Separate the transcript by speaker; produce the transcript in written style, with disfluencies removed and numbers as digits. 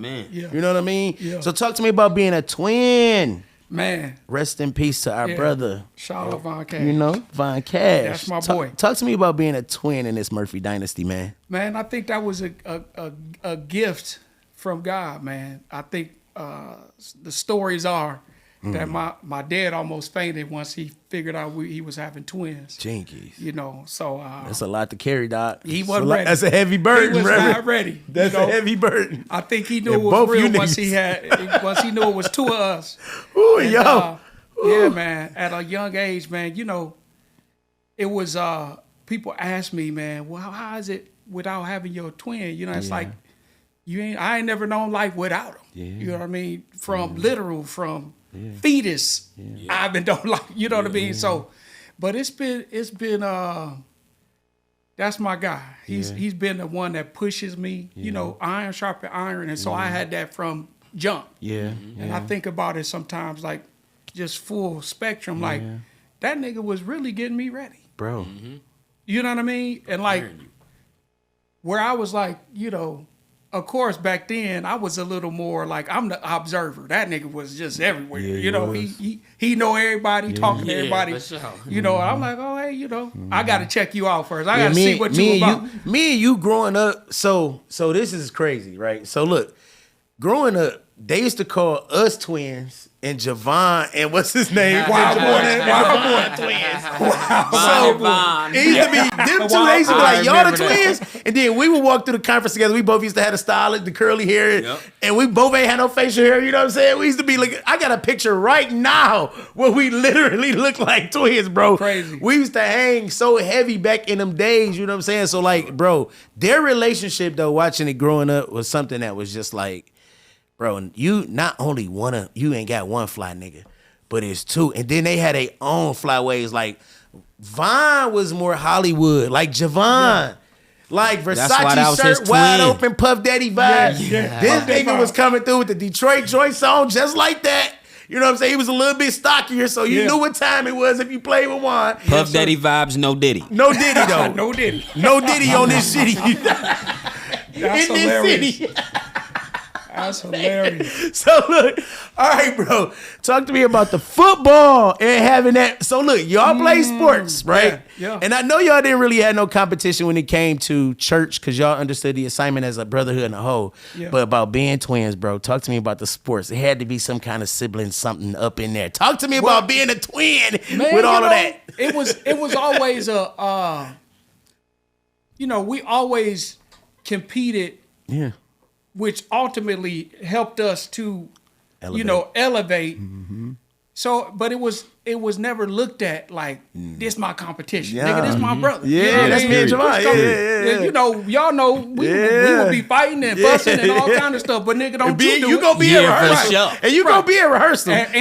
Speaker 1: man.
Speaker 2: Yeah.
Speaker 3: You know what I mean?
Speaker 2: Yeah.
Speaker 3: So talk to me about being a twin.
Speaker 2: Man.
Speaker 3: Rest in peace to our brother.
Speaker 2: Shout out Von Cash.
Speaker 3: You know, Von Cash.
Speaker 2: That's my boy.
Speaker 3: Talk to me about being a twin in this Murphy dynasty, man.
Speaker 2: Man, I think that was a gift from God, man. I think the stories are that my dad almost fainted once he figured out he was having twins.
Speaker 3: Jinkies.
Speaker 2: You know, so
Speaker 3: That's a lot to carry, Doc.
Speaker 2: he wasn't ready.
Speaker 3: That's a heavy burden,
Speaker 2: He was
Speaker 3: brother.
Speaker 2: not ready.
Speaker 3: That's
Speaker 2: you know?
Speaker 3: a heavy burden.
Speaker 2: I think he knew
Speaker 3: And
Speaker 2: it was
Speaker 3: both
Speaker 2: real
Speaker 3: you
Speaker 2: once
Speaker 3: niggas.
Speaker 2: he knew it was two of us.
Speaker 3: Ooh,
Speaker 2: And,
Speaker 3: yo.
Speaker 2: yeah, man. At a young age, man, you know, it was people ask me, man, well, how is it without having your twin? You know, it's like I ain't never known life without him.
Speaker 3: Yeah.
Speaker 2: You know what I mean? From literal, from fetus. I've been don't like, you know what I mean? So, but it's been that's my guy. He's been the one that pushes me, you know, iron sharpen iron. And so I had that from jump.
Speaker 3: Yeah.
Speaker 2: And I think about it sometimes like just full spectrum. Like that nigga was really getting me ready.
Speaker 3: Bro.
Speaker 2: You know what I mean? And like where I was like, you know, of course back then I was a little more like I'm the observer. That nigga was just everywhere.
Speaker 3: Yeah,
Speaker 2: you know,
Speaker 3: he
Speaker 2: he know everybody, talking to
Speaker 1: Yeah,
Speaker 2: everybody.
Speaker 1: for sure.
Speaker 2: You know, I'm like, oh hey, you know, I gotta check you out first. I gotta see what you about.
Speaker 3: Me and you growing up, so this is crazy, right? So look, growing up, they used to call us twins and DeJaughn and what's his name?
Speaker 2: Wild boy.
Speaker 3: So it used to be them two. They used to be like, y'all the twins, and then we would walk through the conference together. We both used to have the style, the curly hair, and we both ain't had no facial hair. You know what I'm saying? We used to be looking. I got a picture right now where we literally look like twins, bro.
Speaker 2: Crazy.
Speaker 3: We used to hang so heavy back in them days. You know what I'm saying? So like, bro, their relationship though, watching it growing up was something that was just like, bro, you not only you ain't got one fly nigga, but it's two. And then they had their own flyways. Like, Von was more Hollywood. Like, DeJaughn. Like, Versace shirt, wide open, Puff Daddy vibe. This nigga was coming through with the Detroit joint song just like that. You know what I'm saying? He was a little bit stockier, so you knew what time it was if you played with one.
Speaker 1: Puff Daddy vibes, no Diddy.
Speaker 3: No Diddy, though.
Speaker 2: No Diddy.
Speaker 3: No Diddy on this city.
Speaker 2: That's
Speaker 3: in
Speaker 2: hilarious.
Speaker 3: this city.
Speaker 2: That's hilarious.
Speaker 3: So look, all right, bro. Talk to me about the football and having that. So look, y'all play sports, right?
Speaker 2: Yeah.
Speaker 3: And I know y'all didn't really have no competition when it came to church because y'all understood the assignment as a brotherhood and a whole.
Speaker 2: Yeah.
Speaker 3: But about being twins, bro. Talk to me about the sports. It had to be some kind of sibling something up in there. Talk to me about being a twin with all of that.
Speaker 2: It was always we always competed.
Speaker 3: Yeah.
Speaker 2: Which ultimately helped us to,
Speaker 3: Elevate.
Speaker 2: elevate. So, but it was never looked at like this my competition, nigga. This my brother.
Speaker 3: Yeah,
Speaker 2: You know what
Speaker 3: that's
Speaker 2: I
Speaker 3: me and
Speaker 2: mean?
Speaker 3: Javon. Yeah.
Speaker 2: You know, y'all know we would be fighting and fussing and all kind of stuff, but nigga, don't you do
Speaker 3: you
Speaker 2: it.
Speaker 3: gonna be
Speaker 1: Yeah,
Speaker 3: at
Speaker 1: for
Speaker 3: rehearsal,
Speaker 1: sure.
Speaker 3: and you gonna be at rehearsal.
Speaker 2: And